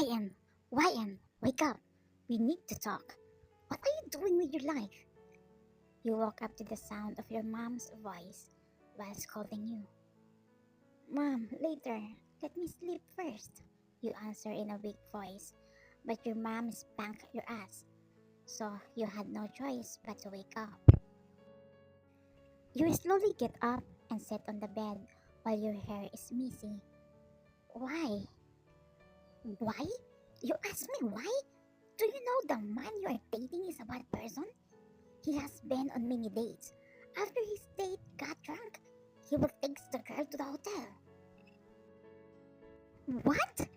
YN, wake up. We need to talk. What are you doing with your life? You woke up to the sound of your mom's voice while scolding you. Mom, later. Let me sleep first. You answer in a weak voice, but your mom spanked your ass, so you had no choice but to wake up. You slowly get up and sit on the bed while your hair is messy. Why? Why? You ask me why? Do you know the man you are dating is a bad person? He has been on many dates. After his date got drunk, he will take the girl to the hotel. What?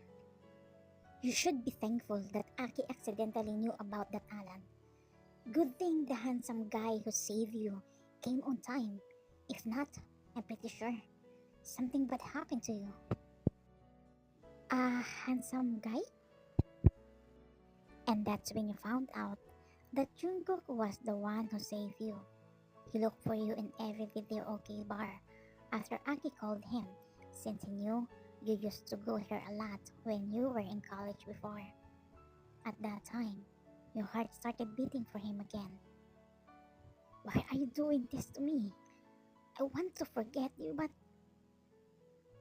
You should be thankful that Aki accidentally knew about that Alan. Good thing the handsome guy who saved you came on time. If not, I'm pretty sure something bad happened to you. A handsome guy? And that's when you found out that Jungkook was the one who saved you. He looked for you in every video okay bar after Aki called him, since he knew you used to go here a lot when you were in college before. At that time, your heart started beating for him again. Why are you doing this to me? I want to forget you, but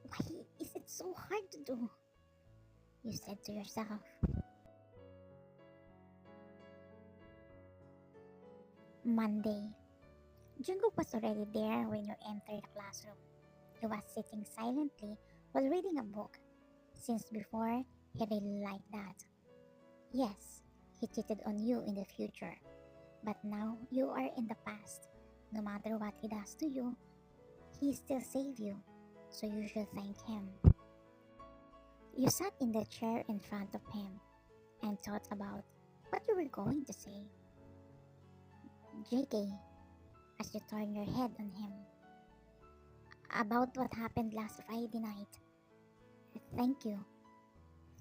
why is it so hard to do? You said to yourself. Monday. Jungkook was already there when you entered the classroom. He was sitting silently while reading a book, since before he really liked that. Yes, he cheated on you in the future, but now you are in the past. No matter what he does to you, he still saved you, so you should thank him. You sat in the chair in front of him and thought about what you were going to say. JK, as you turn your head on him. About what happened last Friday night. Thank you.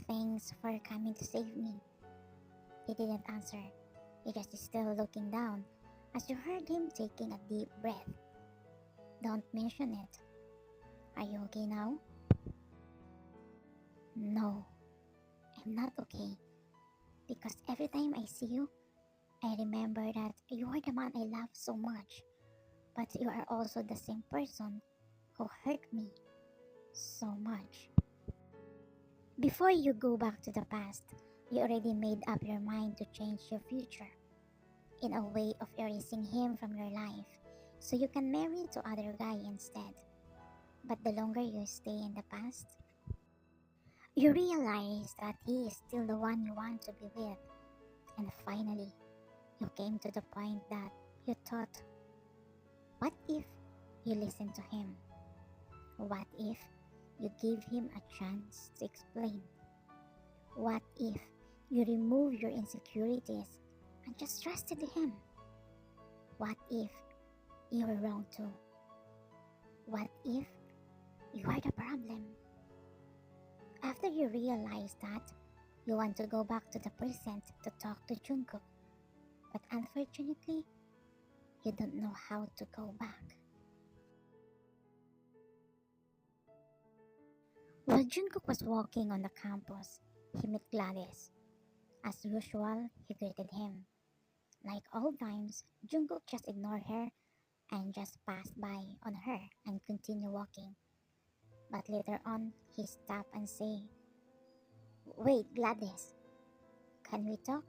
Thanks for coming to save me. He didn't answer. He just still looking down as you heard him taking a deep breath. Don't mention it. Are you okay now? No, I'm not okay. Because every time I see you, I remember that you are the man I love so much. But you are also the same person who hurt me so much. Before you go back to the past, you already made up your mind to change your future in a way of erasing him from your life so you can marry to other guy instead. But the longer you stay in the past, you realize that he is still the one you want to be with. And finally, you came to the point that you thought, what if you listen to him? What if you give him a chance to explain? What if you remove your insecurities and just trusted him? What if you were wrong too? What if you are the problem? After you realize that, you want to go back to the present to talk to Jungkook, but unfortunately, you don't know how to go back. While Jungkook was walking on the campus, he met Gladys. As usual, he greeted him. Like all times, Jungkook just ignored her and just passed by on her and continued walking. But later on, he stopped and said, "Wait, Gladys, can we talk?"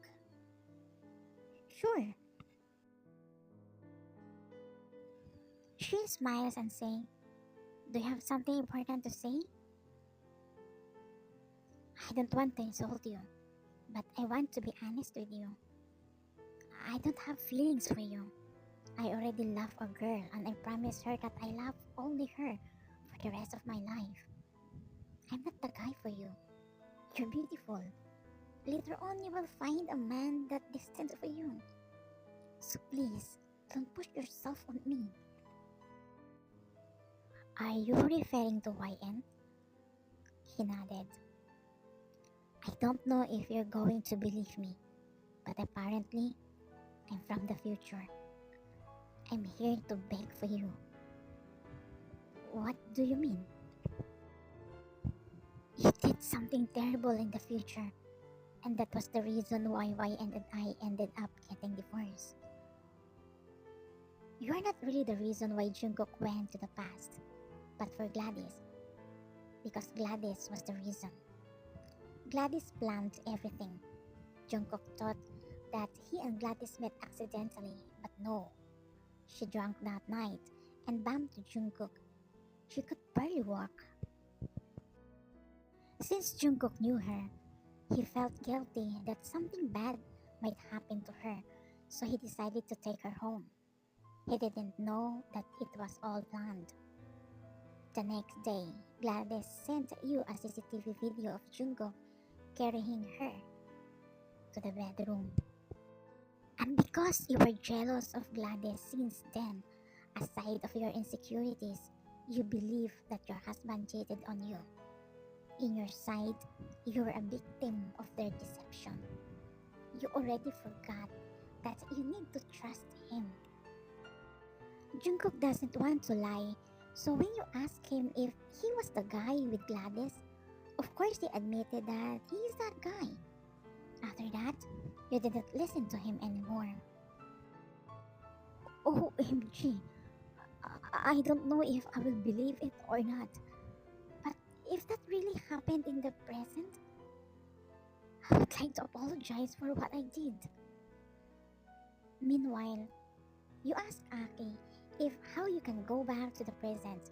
"Sure." She smiles and says, "Do you have something important to say?" "I don't want to insult you, but I want to be honest with you. I don't have feelings for you. I already love a girl and I promised her that I love only her for the rest of my life. I'm not the guy for you. You're beautiful. Later on you will find a man that destined for you. So please, don't push yourself on me." "Are you referring to YN?" He nodded. "I don't know if you're going to believe me, but apparently, I'm from the future. I'm here to beg for you." "What do you mean?" "You did something terrible in the future. And that was the reason why I ended up getting divorced. You're not really the reason why Jungkook went to the past, but for Gladys, because Gladys was the reason. Gladys planned everything. Jungkook thought that he and Gladys met accidentally, but no. She drank that night and bumped Jungkook. She could barely walk. Since Jungkook knew her, he felt guilty that something bad might happen to her, so he decided to take her home. He didn't know that it was all planned. The next day, Gladys sent you a CCTV video of Jungkook carrying her to the bedroom. And because you were jealous of Gladys since then, aside of your insecurities, you believe that your husband cheated on you. In your side, you were a victim of their deception. You already forgot that you need to trust him. Jungkook doesn't want to lie, so when you ask him if he was the guy with Gladys, of course he admitted that he is that guy. After that, you didn't listen to him anymore. OMG, I don't know if I will believe it or not. But if that really happened in the present, I would like to apologize for what I did. Meanwhile, you ask Aki if how you can go back to the present.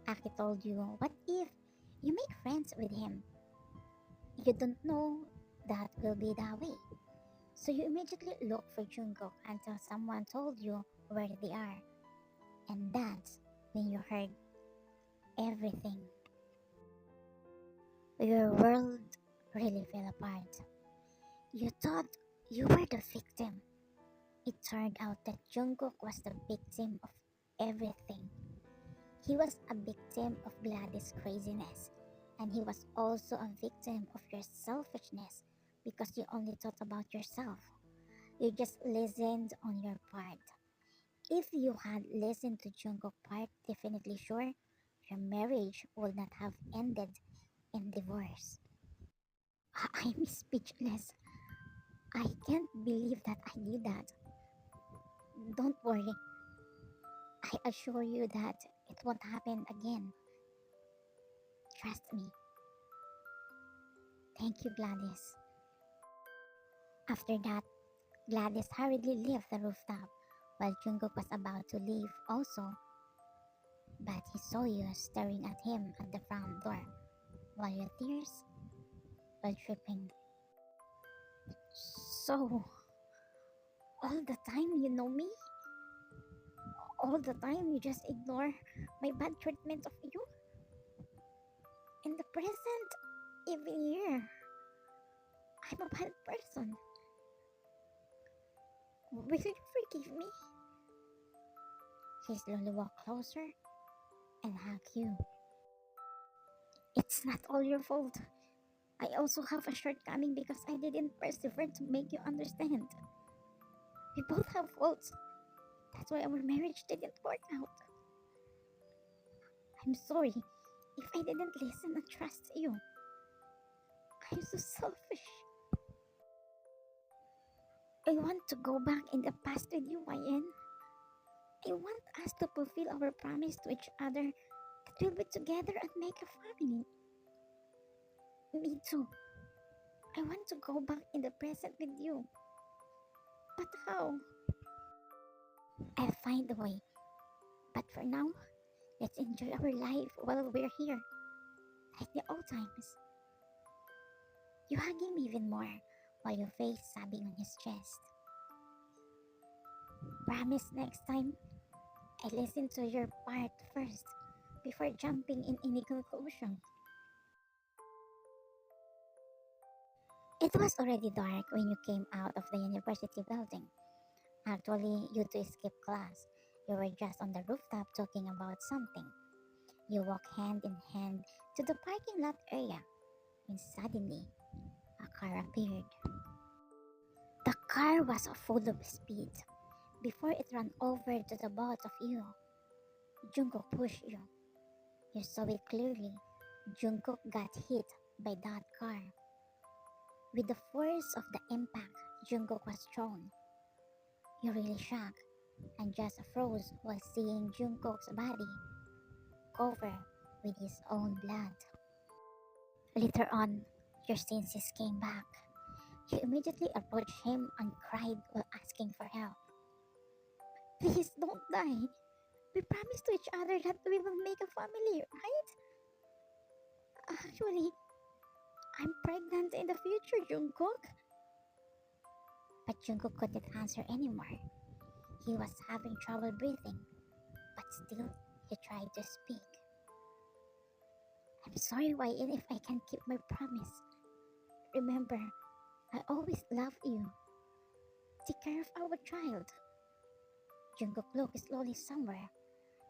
Aki told you, what if you make friends with him? You don't know that will be that way. So you immediately look for Jungkook until someone told you where they are. And that's when you heard everything. Your world really fell apart. You thought you were the victim. It turned out that Jungkook was the victim of everything. He was a victim of Gladys' craziness, and he was also a victim of your selfishness because you only thought about yourself. You just listened on your part. If you had listened to Jungkook's part, definitely sure, your marriage would not have ended in divorce. I'm speechless. I can't believe that I did that. Don't worry. I assure you that it won't happen again. Trust me. Thank you, Gladys. After that, Gladys hurriedly left the rooftop while Jungkook was about to leave also. But he saw you staring at him at the front door while your tears were dripping. So, all the time you know me? All the time you just ignore my bad treatment of you? In the present, even here, I'm a bad person. Will you forgive me? He slowly walked closer and hugged you. It's not all your fault. I also have a shortcoming because I didn't persevere to make you understand. We both have faults. That's why our marriage didn't work out. I'm sorry if I didn't listen and trust you. I'm so selfish. I want to go back in the past with you, YN. I want us to fulfill our promise to each other that we'll be together and make a family. Me too. I want to go back in the present with you. But how? I'll find a way. But for now, let's enjoy our life while we're here. Like the old times. You hug him even more while your face sobbing on his chest. Promise next time, I listen to your part first before jumping in any conclusion. It was already dark when you came out of the university building. Actually, you two skipped class. You were just on the rooftop talking about something. You walked hand in hand to the parking lot area when suddenly a car appeared. The car was full of speed. Before it ran over to the both of you, Jungkook pushed you. You saw it clearly. Jungkook got hit by that car. With the force of the impact, Jungkook was thrown. He really shocked and just froze while seeing Jungkook's body covered with his own blood. Later on, your senses came back. You immediately approached him and cried while asking for help. Please don't die. We promised to each other that we will make a family, right? Actually, I'm pregnant in the future, Jungkook. But Jungkook couldn't answer anymore. He was having trouble breathing, but still, he tried to speak. I'm sorry, YN, if I can't keep my promise. Remember, I always love you. Take care of our child. Jungkook looked slowly somewhere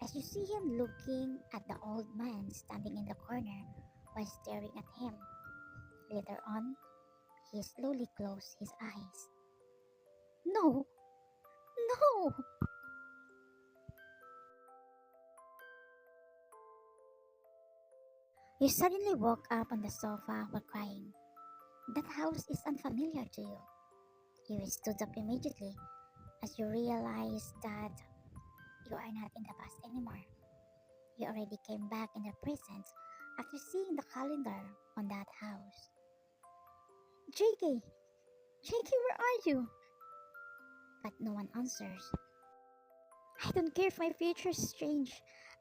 as you see him looking at the old man standing in the corner while staring at him. Later on, he slowly closed his eyes. No! No! You suddenly woke up on the sofa while crying. That house is unfamiliar to you. You stood up immediately as you realized that you are not in the past anymore. You already came back in the present after seeing the calendar on that house. JK! JK, where are you? But no one answers. I don't care if my future is strange,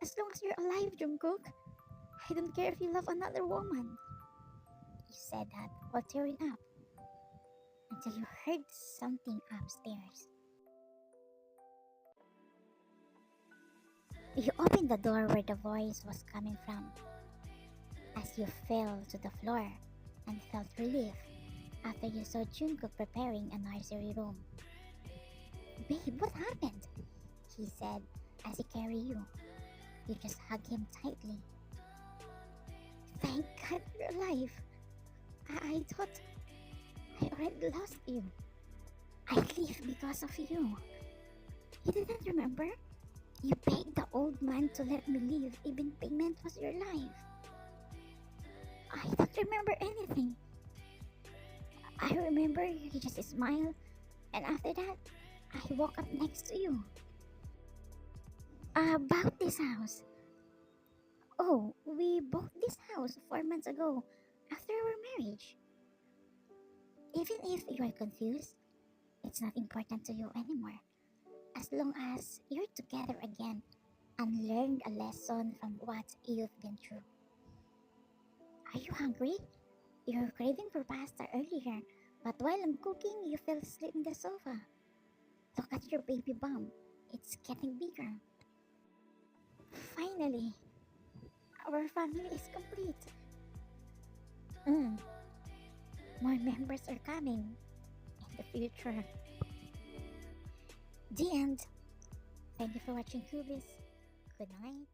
as long as you're alive, Jungkook. I don't care if you love another woman. You said that while tearing up, until you heard something upstairs. You opened the door where the voice was coming from, as you fell to the floor and felt relief after you saw Jungkook preparing a nursery room. Babe, what happened? He said as he carried you. You just hugged him tightly. Thank God you're alive. I thought I already lost you. I lived because of you. You didn't remember? You begged the old man to let me live even payment was your life. I don't remember anything. I remember you just smiled, and after that, I woke up next to you. About this house. Oh, we bought this house 4 months ago after our marriage. Even if you are confused, it's not important to you anymore. As long as you're together again and learned a lesson from what you've been through. Are you hungry? You were craving for pasta earlier, but while I'm cooking, you fell asleep in the sofa. Look at your baby bump. It's getting bigger. Finally, our family is complete. More members are coming in the future. The end. Thank you for watching Kubis. Good night.